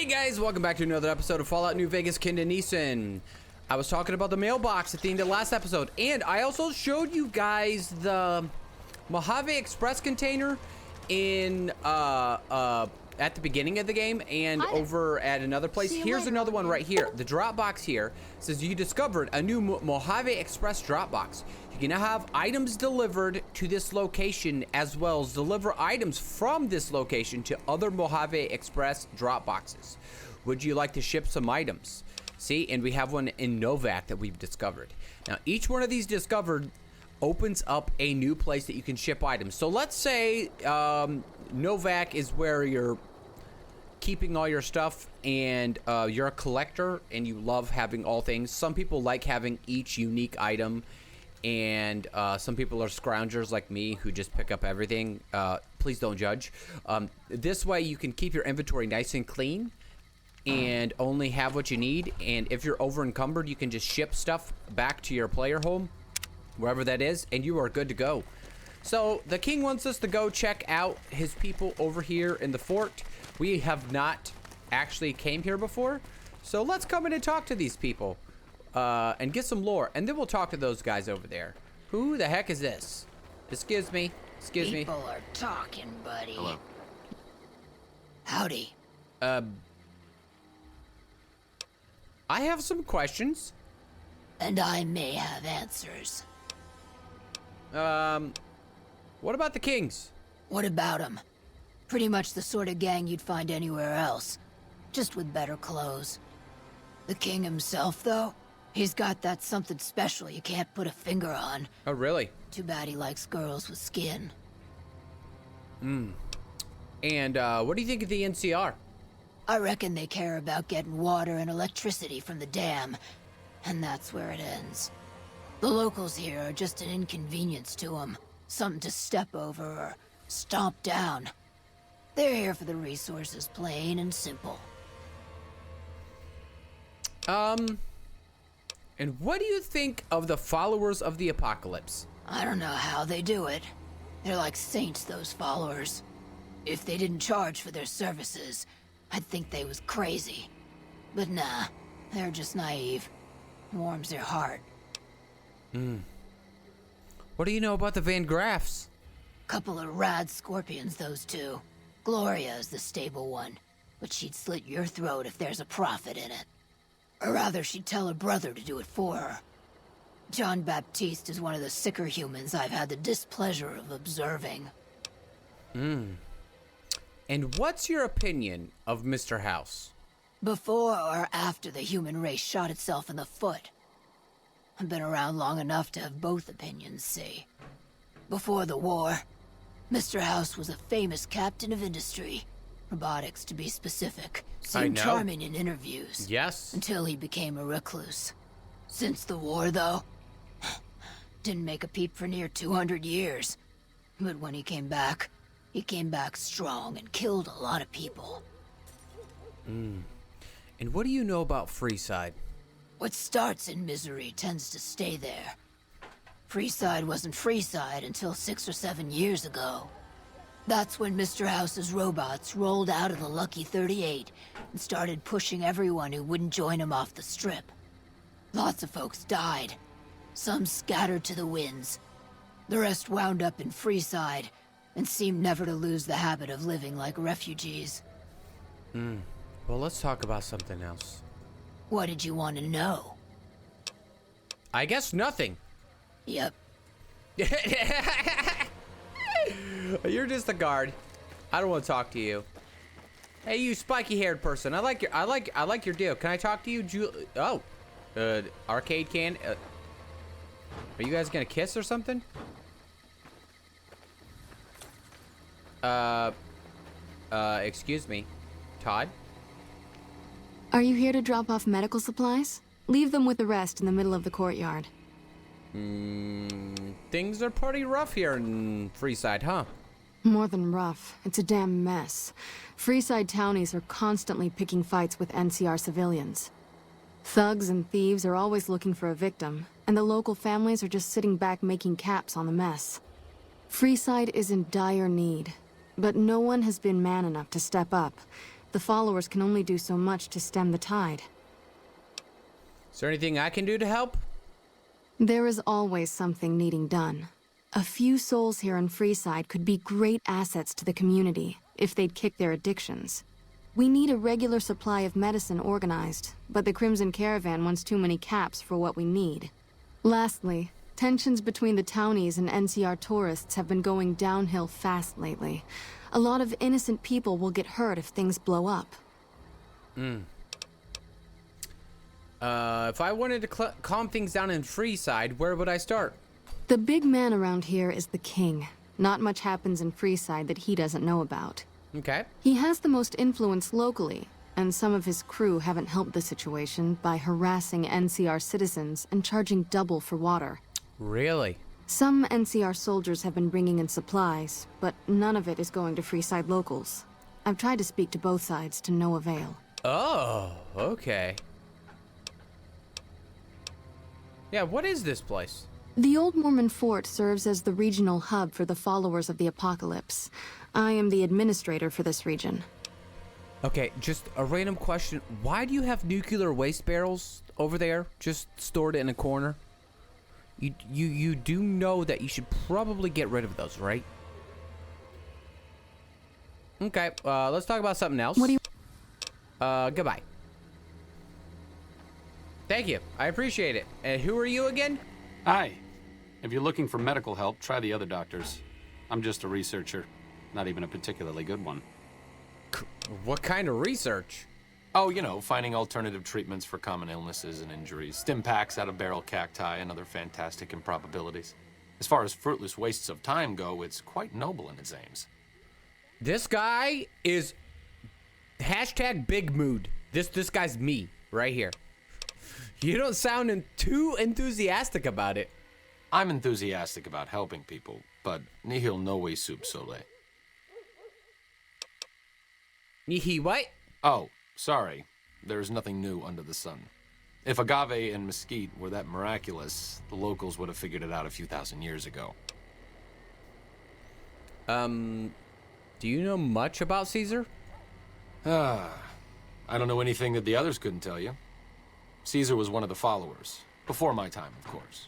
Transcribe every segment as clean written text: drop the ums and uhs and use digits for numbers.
Hey guys, welcome back to another episode of Fallout New Vegas. Kenda Neeson. I was talking about the mailbox at the end of the last episode, and I also showed you guys the Mojave Express container in at the beginning of the game and over at another place. Here's another one right here. The Dropbox here says you discovered a new Mojave Express Dropbox. You can now have items delivered to this location as well as deliver items from this location to other Mojave Express Dropboxes. Would you like to ship some items? See, and we have one in Novac that we've discovered. Now, each one of these discovered opens up a new place that you can ship items. So let's say Novac is where you're keeping all your stuff, and you're a collector and you love having all things. Some people like having each unique item, and some people are scroungers like me who just pick up everything. Please don't judge. This way you can keep your inventory nice and clean and only have what you need, and if you're over encumbered you can just ship stuff back to your player home, wherever that is, and you are good to go. So the king wants us to go check out his people over here in the fort. We have not actually came here before, so let's come in and talk to these people and get some lore, and then we'll talk to those guys over there. Who the heck is this? Excuse me. Excuse me. People are talking, buddy. Hello. Howdy. I have some questions. And I may have answers. What about the kings? What about them? Pretty much the sort of gang you'd find anywhere else, just with better clothes. The king himself, though, he's got that something special you can't put a finger on. Oh, really? Too bad he likes girls with skin. And what do you think of the NCR? I reckon they care about getting water and electricity from the dam, and that's where it ends. The locals here are just an inconvenience to them, something to step over or stomp down. They're here for the resources, plain and simple. And what do you think of the followers of the apocalypse? I don't know how they do it. They're like saints, those followers. If they didn't charge for their services, I'd think they was crazy. But nah, they're just naive. Warms their heart. What do you know about the Van Graffs? Couple of rad scorpions, those two. Gloria is the stable one, but she'd slit your throat if there's a profit in it. Or rather, she'd tell her brother to do it for her. John Baptiste is one of the sicker humans I've had the displeasure of observing. And what's your opinion of Mr. House? Before or after the human race shot itself in the foot? I've been around long enough to have both opinions, see. Before the war, Mr. House was a famous captain of industry. Robotics, to be specific. Seemed charming in interviews. Yes. Until he became a recluse. Since the war, though, didn't make a peep for near 200 years. But when he came back strong and killed a lot of people. And what do you know about Freeside? What starts in misery tends to stay there. Freeside wasn't Freeside until 6 or 7 years ago. That's when Mr. House's robots rolled out of the Lucky 38 and started pushing everyone who wouldn't join him off the strip. Lots of folks died. Some scattered to the winds. The rest wound up in Freeside and seemed never to lose the habit of living like refugees. Well, let's talk about something else. What did you want to know? I guess nothing. Yep. You're just a guard. I don't want to talk to you. Hey, you spiky-haired person. I like your deal. Can I talk to you, arcade can? Are you guys gonna kiss or something? Excuse me, Todd? Are you here to drop off medical supplies? Leave them with the rest in the middle of the courtyard. Things are pretty rough here in Freeside, huh? More than rough. It's a damn mess. Freeside townies are constantly picking fights with NCR civilians. Thugs and thieves are always looking for a victim, and the local families are just sitting back making caps on the mess. Freeside is in dire need, but no one has been man enough to step up, The followers can only do so much to stem the tide. Is there anything I can do to help? There is always something needing done. A few souls here in Freeside could be great assets to the community if they'd kick their addictions. We need a regular supply of medicine organized, but the Crimson Caravan wants too many caps for what we need. Lastly, tensions between the townies and NCR tourists have been going downhill fast lately. A lot of innocent people will get hurt if things blow up. If I wanted to calm things down in Freeside, where would I start? The big man around here is the king. Not much happens in Freeside that he doesn't know about. Okay. He has the most influence locally, and some of his crew haven't helped the situation by harassing NCR citizens and charging double for water. Really? Some NCR soldiers have been bringing in supplies, but none of it is going to Freeside locals. I've tried to speak to both sides to no avail. Oh, okay. Yeah, what is this place? The Old Mormon Fort serves as the regional hub for the followers of the Apocalypse. I am the administrator for this region. Okay, just a random question. Why do you have nuclear waste barrels over there, just stored in a corner? You do know that you should probably get rid of those, right? Okay, let's talk about something else. What do you... Goodbye. Thank you. I appreciate it. And who are you again? Hi. If you're looking for medical help, try the other doctors. I'm just a researcher. Not even a particularly good one. What kind of research? Oh, you know, finding alternative treatments for common illnesses and injuries, stim packs out of barrel cacti, and other fantastic improbabilities. As far as fruitless wastes of time go, it's quite noble in its aims. This guy is hashtag big mood. This guy's me right here. You don't sound too enthusiastic about it. I'm enthusiastic about helping people, but nihil novi sub sole. He what? Oh, sorry. There's nothing new under the sun. If agave and mesquite were that miraculous, the locals would have figured it out a few thousand years ago. Do you know much about Caesar? I don't know anything that the others couldn't tell you. Caesar was one of the followers. Before my time, of course.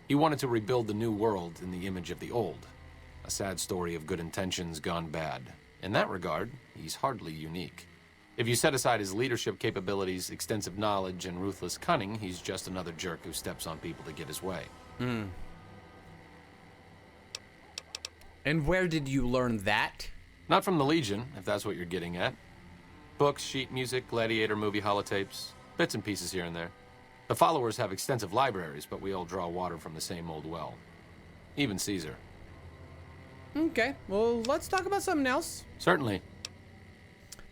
He wanted to rebuild the new world in the image of the old. A sad story of good intentions gone bad. In that regard, he's hardly unique. If you set aside his leadership capabilities, extensive knowledge, and ruthless cunning, he's just another jerk who steps on people to get his way. And where did you learn that? Not from the Legion, if that's what you're getting at. Books, sheet music, gladiator movie holotapes, bits and pieces here and there. The followers have extensive libraries, but we all draw water from the same old well. Even Caesar. Okay, well, let's talk about something else. Certainly.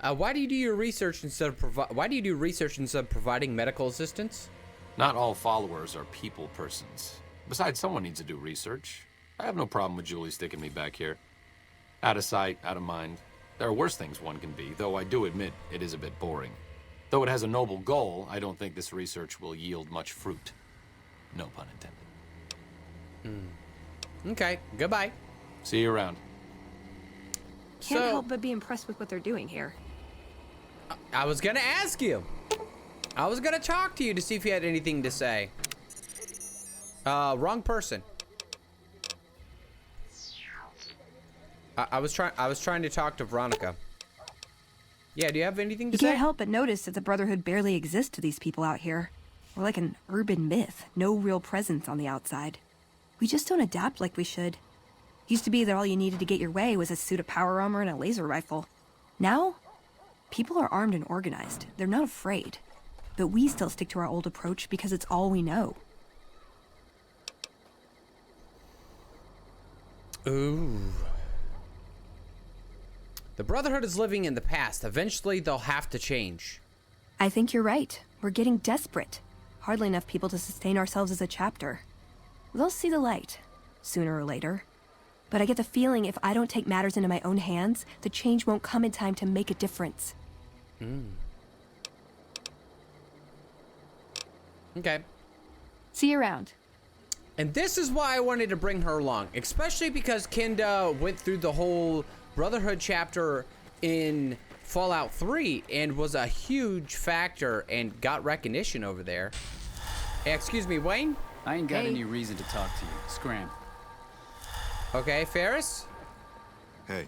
Why do you do your research instead of providing medical assistance? Not all followers are people persons. Besides, someone needs to do research. I have no problem with Julie sticking me back here. Out of sight, out of mind. There are worse things one can be, though I do admit it is a bit boring. Though it has a noble goal, I don't think this research will yield much fruit. No pun intended. Okay, goodbye. See you around. Can't help but be impressed with what they're doing here. I was gonna ask you. I was gonna talk to you to see if you had anything to say. Wrong person. I was trying to talk to Veronica. Yeah, do you have anything to You say? can't help but notice that the Brotherhood barely exists to these people out here. We're like an urban myth, no real presence on the outside. We just don't adapt like we should. Used to be that all you needed to get your way was a suit of power armor and a laser rifle. Now, people are armed and organized. They're not afraid. But we still stick to our old approach because it's all we know. Ooh. The Brotherhood is living in the past. Eventually, they'll have to change. I think you're right. We're getting desperate. Hardly enough people to sustain ourselves as a chapter. They'll see the light, sooner or later. But I get the feeling if I don't take matters into my own hands, the change won't come in time to make a difference. Okay. See you around. And this is why I wanted to bring her along, especially because Kenda went through the whole Brotherhood chapter in Fallout 3 and was a huge factor and got recognition over there. Hey, excuse me, Wayne? I ain't got any reason to talk to you. Scram. Okay, Ferris? Hey.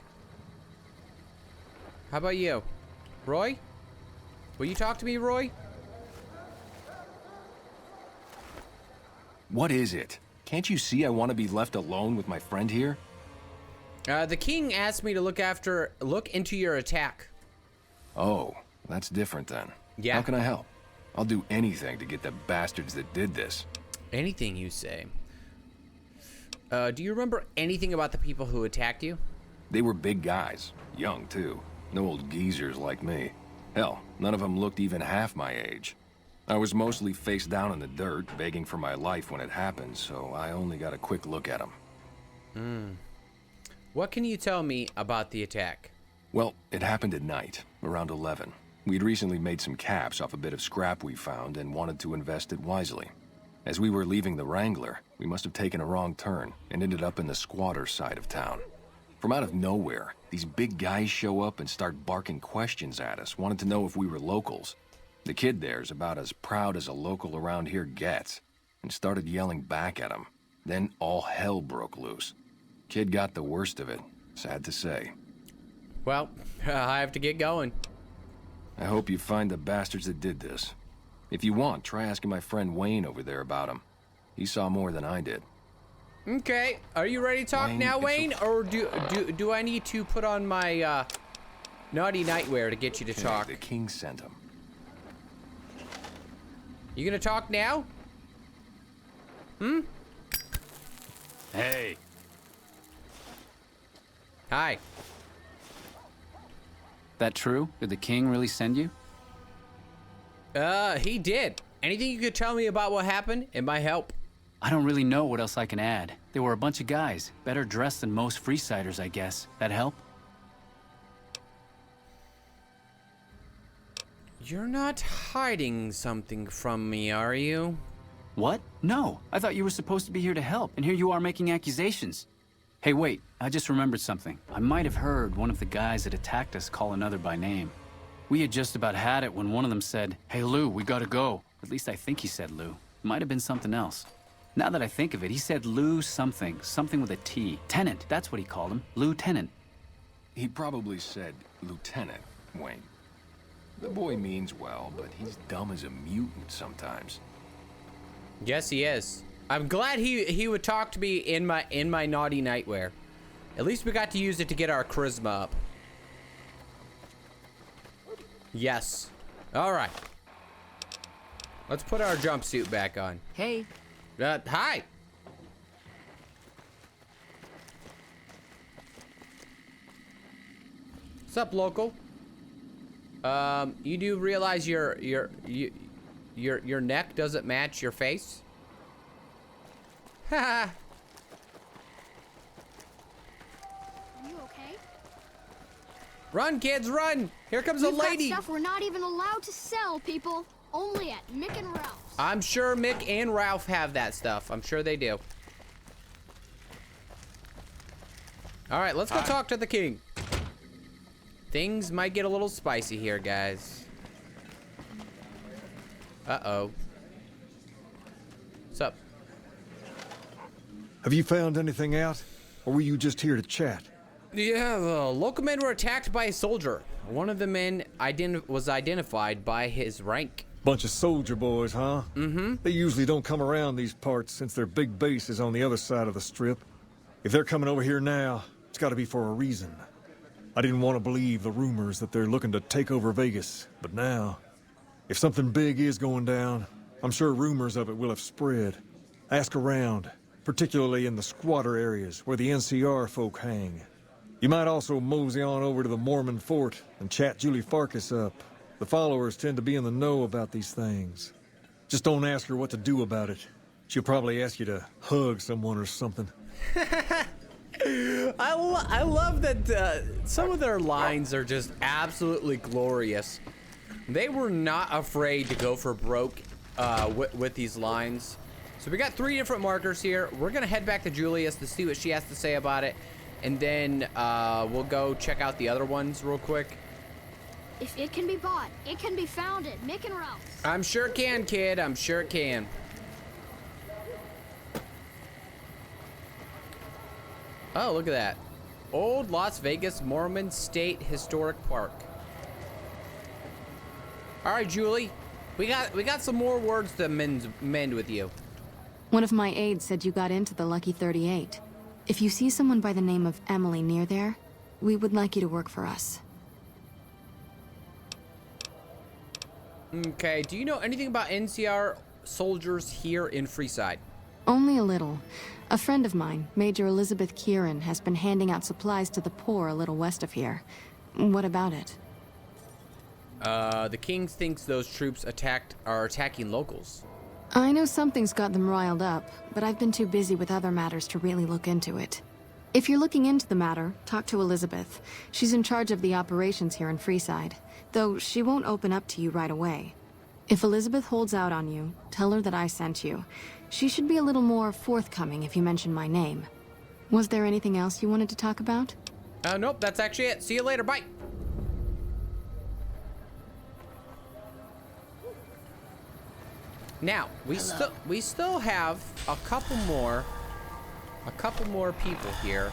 How about you? Roy? Will you talk to me, Roy? What is it? Can't you see I want to be left alone with my friend here? The king asked me to look into your attack. Oh, that's different then. Yeah. How can I help? I'll do anything to get the bastards that did this. Anything you say. Do you remember anything about the people who attacked you? They were big guys. Young, too. No old geezers like me. Hell, none of them looked even half my age. I was mostly face down in the dirt, begging for my life when it happened, so I only got a quick look at them. What can you tell me about the attack? Well, it happened at night, around 11. We'd recently made some caps off a bit of scrap we found and wanted to invest it wisely. As we were leaving the Wrangler, we must have taken a wrong turn and ended up in the squatter side of town. From out of nowhere, these big guys show up and start barking questions at us, wanted to know if we were locals. The kid there's about as proud as a local around here gets, and started yelling back at him. Then all hell broke loose. Kid got the worst of it, sad to say. Well, I have to get going. I hope you find the bastards that did this. If you want, try asking my friend Wayne over there about him. He saw more than I did. Okay, are you ready to talk Wayne, now, it's Wayne? Or do I need to put on my naughty nightwear to get you to talk? The king sent him. You gonna talk now? Hey. Hi. That true? Did the king really send you? He did. Anything you could tell me about what happened? It might help. I don't really know what else I can add. They were a bunch of guys, better dressed than most Freesiders, I guess. That help? You're not hiding something from me, are you? What? No, I thought you were supposed to be here to help, and here you are making accusations. Hey, wait, I just remembered something. I might have heard one of the guys that attacked us call another by name. We had just about had it when one of them said, "Hey, Lou, we gotta go." At least I think he said Lou. It might have been something else. Now that I think of it, he said Lou something with a T. Tenant, that's what he called him. Lieutenant. He probably said Lieutenant, Wayne. The boy means well, but he's dumb as a mutant sometimes. Yes, he is. I'm glad he would talk to me in my naughty nightwear. At least we got to use it to get our charisma up. Yes. All right. Let's put our jumpsuit back on. Hey. Hi. What's up, local? You do realize your neck doesn't match your face? Haha. Are you okay? Run, kids, run! Here comes a We've got lady. stuff we're not even allowed to sell, people. Only at Mick and Ralph's. I'm sure Mick and Ralph have that stuff. I'm sure they do. All right, let's go talk to the king. Things might get a little spicy here, guys. Uh-oh. What's up? Have you found anything out? Or were you just here to chat? Yeah, the local men were attacked by a soldier. One of the men was identified by his rank. Bunch of soldier boys, huh? Mm-hmm. They usually don't come around these parts since their big base is on the other side of the strip. If they're coming over here now, it's gotta be for a reason. I didn't want to believe the rumors that they're looking to take over Vegas, but now, if something big is going down, I'm sure rumors of it will have spread. Ask around, particularly in the squatter areas where the NCR folk hang. You might also mosey on over to the Mormon fort and chat Julie Farkas up. The followers tend to be in the know about these things. Just don't ask her what to do about it. She'll probably ask you to hug someone or something. I love that some of their lines are just absolutely glorious. They were not afraid to go for broke with these lines. So we got 3 different markers here. We're gonna head back to Julius to see what she has to say about it, and then we'll go check out the other ones real quick. If it can be bought, it can be founded. Mick and Ralph. I'm sure it can, kid. I'm sure it can. Oh, look at that. Old Las Vegas Mormon State Historic Park. All right, Julie. We got some more words to mend with you. One of my aides said you got into the Lucky 38. If you see someone by the name of Emily near there, we would like you to work for us. Okay, do you know anything about NCR soldiers here in Freeside? Only a little. A friend of mine, Major Elizabeth Kieran, has been handing out supplies to the poor a little west of here. What about it? The King thinks those troops are attacking locals. I know something's got them riled up, but I've been too busy with other matters to really look into it. If you're looking into the matter, talk to Elizabeth. She's in charge of the operations here in Freeside, though she won't open up to you right away. If Elizabeth holds out on you, tell her that I sent you. She should be a little more forthcoming if you mention my name. Was there anything else you wanted to talk about? Nope, that's actually it. See you later, bye. Now, we still have a couple more people here.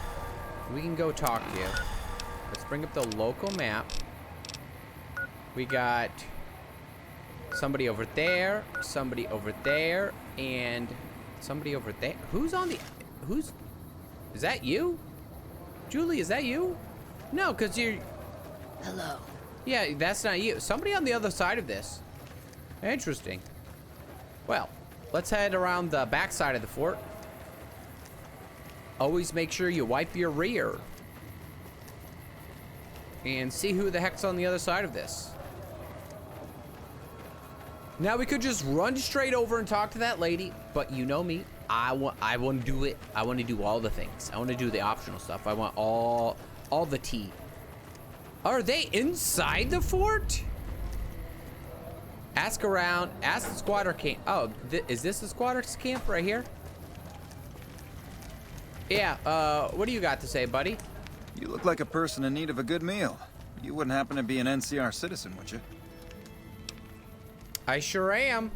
We can go talk to. Let's bring up the local map. We got somebody over there, somebody over there, and somebody over there. Is that you? Julie, is that you? No, because you're... Hello. Yeah, that's not you. Somebody on the other side of this. Interesting. Well, let's head around the back side of the fort. Always make sure you wipe your rear. And see who the heck's on the other side of this. Now we could just run straight over and talk to that lady, but you know me. I want to do it. I want to do all the things. I want to do the optional stuff. I want all the tea. Are they inside the fort? Ask around. Ask the squatter camp. Oh, is this the squatter's camp right here? Yeah. What do you got to say, buddy? You look like a person in need of a good meal. You wouldn't happen to be an NCR citizen, would you? I sure am.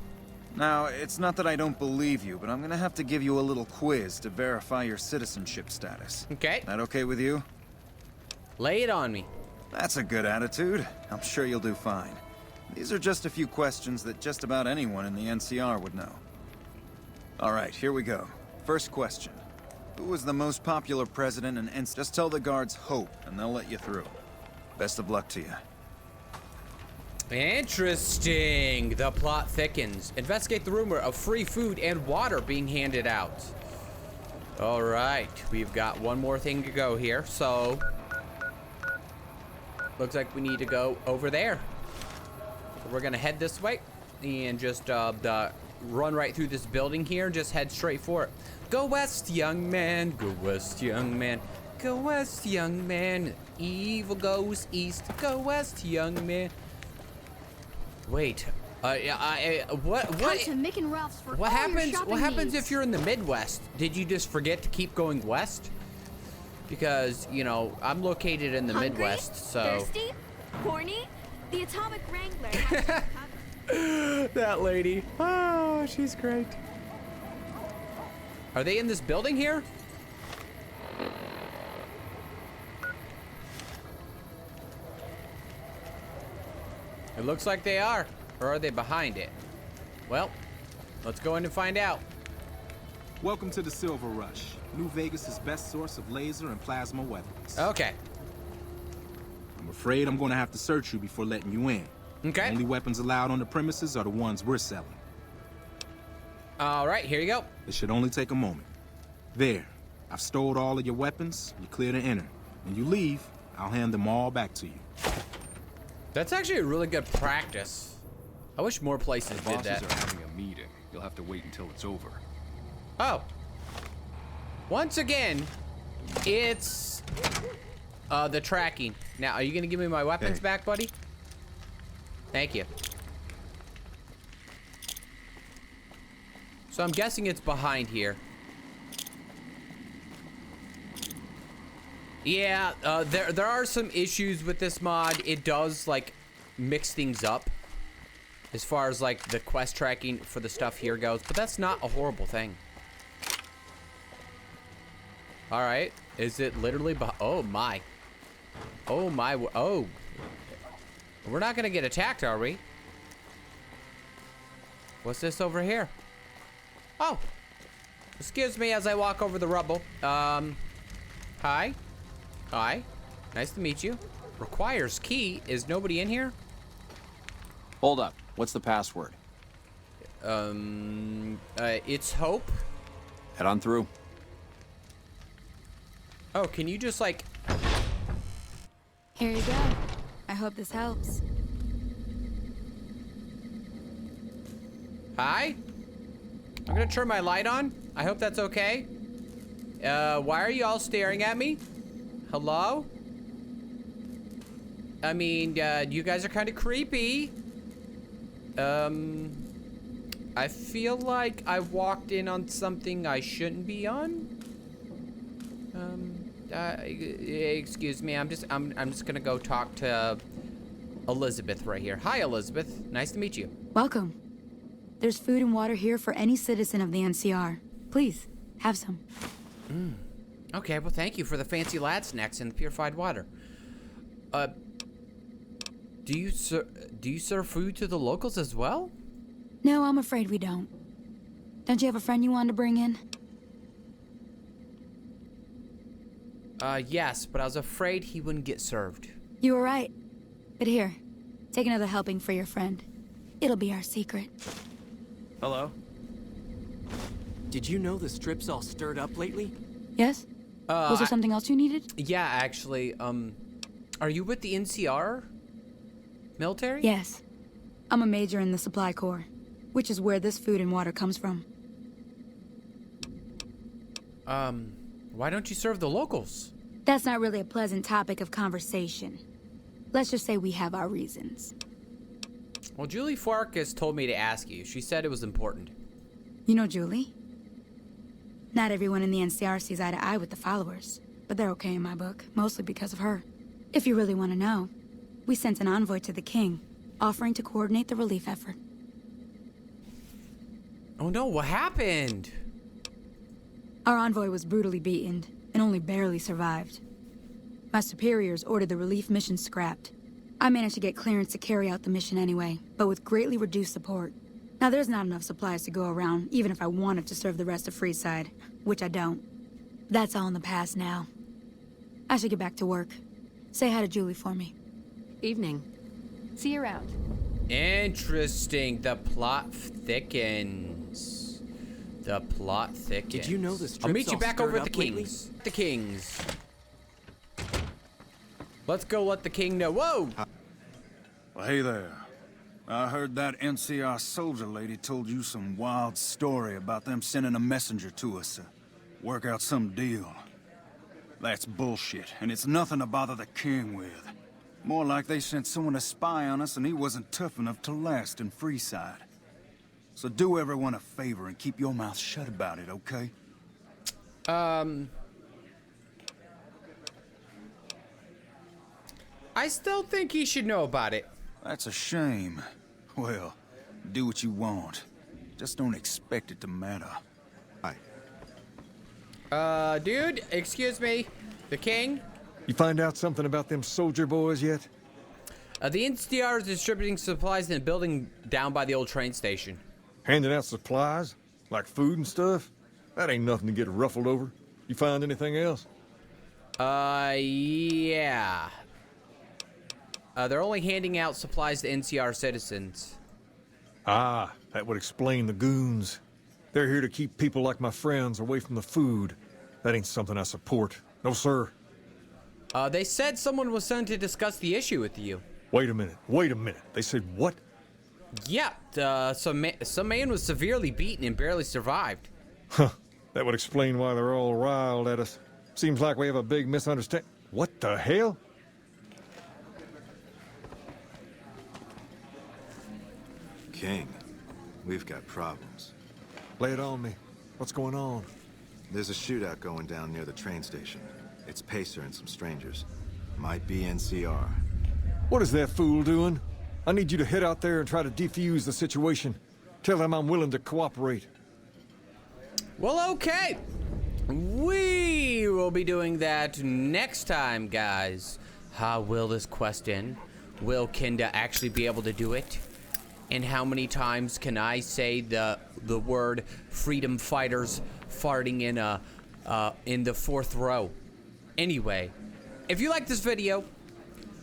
Now, it's not that I don't believe you, but I'm gonna have to give you a little quiz to verify your citizenship status. Okay. That okay with you? Lay it on me. That's a good attitude. I'm sure you'll do fine. These are just a few questions that just about anyone in the NCR would know. All right, here we go. First question. Who was the most popular president in NCR? Just tell the guards Hope, and they'll let you through. Best of luck to you. Interesting. The plot thickens. Investigate the rumor of free food and water being handed out. All right, we've got one more thing to go here. So, looks like we need to go over there. So we're gonna head this way and just run right through this building here and just head straight for it. Go west, young man. Go west, young man. Go west, young man. Evil goes east. Go west, young man. Wait, what Come to Mick and Ralph's for what all your happens? shopping What happens needs. if you're in the Midwest? Did you just forget to keep going west? Because you know I'm located in the Hungry? Midwest, so. Thirsty? Horny? The Atomic Wrangler has you That lady. Oh, she's great. Are they in this building here? It looks like they are. Or are they behind it? Well, let's go in and find out. Welcome to the Silver Rush, New Vegas' best source of laser and plasma weapons. Okay. I'm afraid I'm going to have to search you before letting you in. Okay. The only weapons allowed on the premises are the ones we're selling. All right, here you go. It should only take a moment. There. I've stored all of your weapons. You're clear to enter. When you leave, I'll hand them all back to you. That's actually a really good practice. I wish more places did that. Bosses are having a meeting. You'll have to wait until it's over. Oh. Once again, it's the tracking. Now, are you gonna give me my weapons back, buddy? Thank you. So I'm guessing it's behind here. Yeah, there are some issues with this mod. It does like mix things up as far as like the quest tracking for the stuff here goes, but that's not a horrible thing. All right, is it literally oh my. Oh my, oh. We're not gonna get attacked, are we? What's this over here? Oh, excuse me as I walk over the rubble. Hi. Hi. Nice to meet you. Requires key. Is nobody in here? Hold up. What's the password? It's Hope. Head on through. Oh, can you just like... Here you go. I hope this helps. Hi? I'm gonna turn my light on. I hope that's okay. Why are you all staring at me? Hello? I mean, you guys are kind of creepy. I feel like I walked in on something I shouldn't be on. Excuse me. I'm just gonna go talk to Elizabeth right here. Hi, Elizabeth. Nice to meet you. Welcome. There's food and water here for any citizen of the NCR. Please, have some. Okay, well, thank you for the fancy lad snacks and the purified water. Do you serve food to the locals as well? No, I'm afraid we don't. Don't you have a friend you wanted to bring in? Yes, but I was afraid he wouldn't get served. You were right. But here, take another helping for your friend. It'll be our secret. Hello? Did you know the strip's all stirred up lately? Yes? Was there something else you needed? Yeah, actually, are you with the NCR? Military? Yes. I'm a major in the Supply Corps, which is where this food and water comes from. Why don't you serve the locals? That's not really a pleasant topic of conversation. Let's just say we have our reasons. Well, Julie Farkas told me to ask you. She said it was important. You know Julie? Not everyone in the NCR sees eye to eye with the followers, but they're okay in my book, mostly because of her. If you really want to know, we sent an envoy to the king, offering to coordinate the relief effort. Oh no, what happened? Our envoy was brutally beaten, and only barely survived. My superiors ordered the relief mission scrapped. I managed to get clearance to carry out the mission anyway, but with greatly reduced support. Now there's not enough supplies to go around, even if I wanted to serve the rest of Freeside, which I don't. That's all in the past now. I should get back to work. Say hi to Julie for me. Evening. See you around. Interesting. The plot thickens. The plot thickens. Did you know the strip's I'll meet you all back over at stirred the up lately? Kings. The Kings. Let's go let the king know. Whoa! Well, hey there. I heard that NCR soldier lady told you some wild story about them sending a messenger to us to work out some deal. That's bullshit, and it's nothing to bother the king with. More like they sent someone to spy on us and he wasn't tough enough to last in Freeside. So do everyone a favor and keep your mouth shut about it, okay? I still think he should know about it. That's a shame. Well, do what you want. Just don't expect it to matter. Hi. Dude, excuse me. The king? You find out something about them soldier boys yet? The NCR is distributing supplies in a building down by the old train station. Handing out supplies? Like food and stuff? That ain't nothing to get ruffled over. You find anything else? Yeah. They're only handing out supplies to NCR citizens. Ah, that would explain the goons. They're here to keep people like my friends away from the food. That ain't something I support. No, sir. They said someone was sent to discuss the issue with you. Wait a minute. They said what? Yeah, some man was severely beaten and barely survived. Huh. That would explain why they're all riled at us. Seems like we have a big misunderstanding. What the hell? King, we've got problems. Lay it on me. What's going on? There's a shootout going down near the train station. It's Pacer and some strangers. Might be NCR. What is that fool doing? I need you to head out there and try to defuse the situation. Tell them I'm willing to cooperate. Well, okay. We will be doing that next time, guys. How will this quest end? Will Kenda actually be able to do it? And how many times can I say the word freedom fighters farting in the fourth row? Anyway, if you like this video,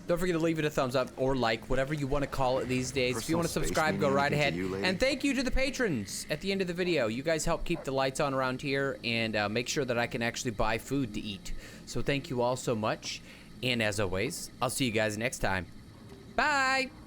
don't forget to leave it a thumbs up or like, whatever you want to call it these days. If you want to subscribe, go right ahead. And thank you to the patrons at the end of the video. You guys help keep the lights on around here and make sure that I can actually buy food to eat. So thank you all so much. And as always, I'll see you guys next time. Bye!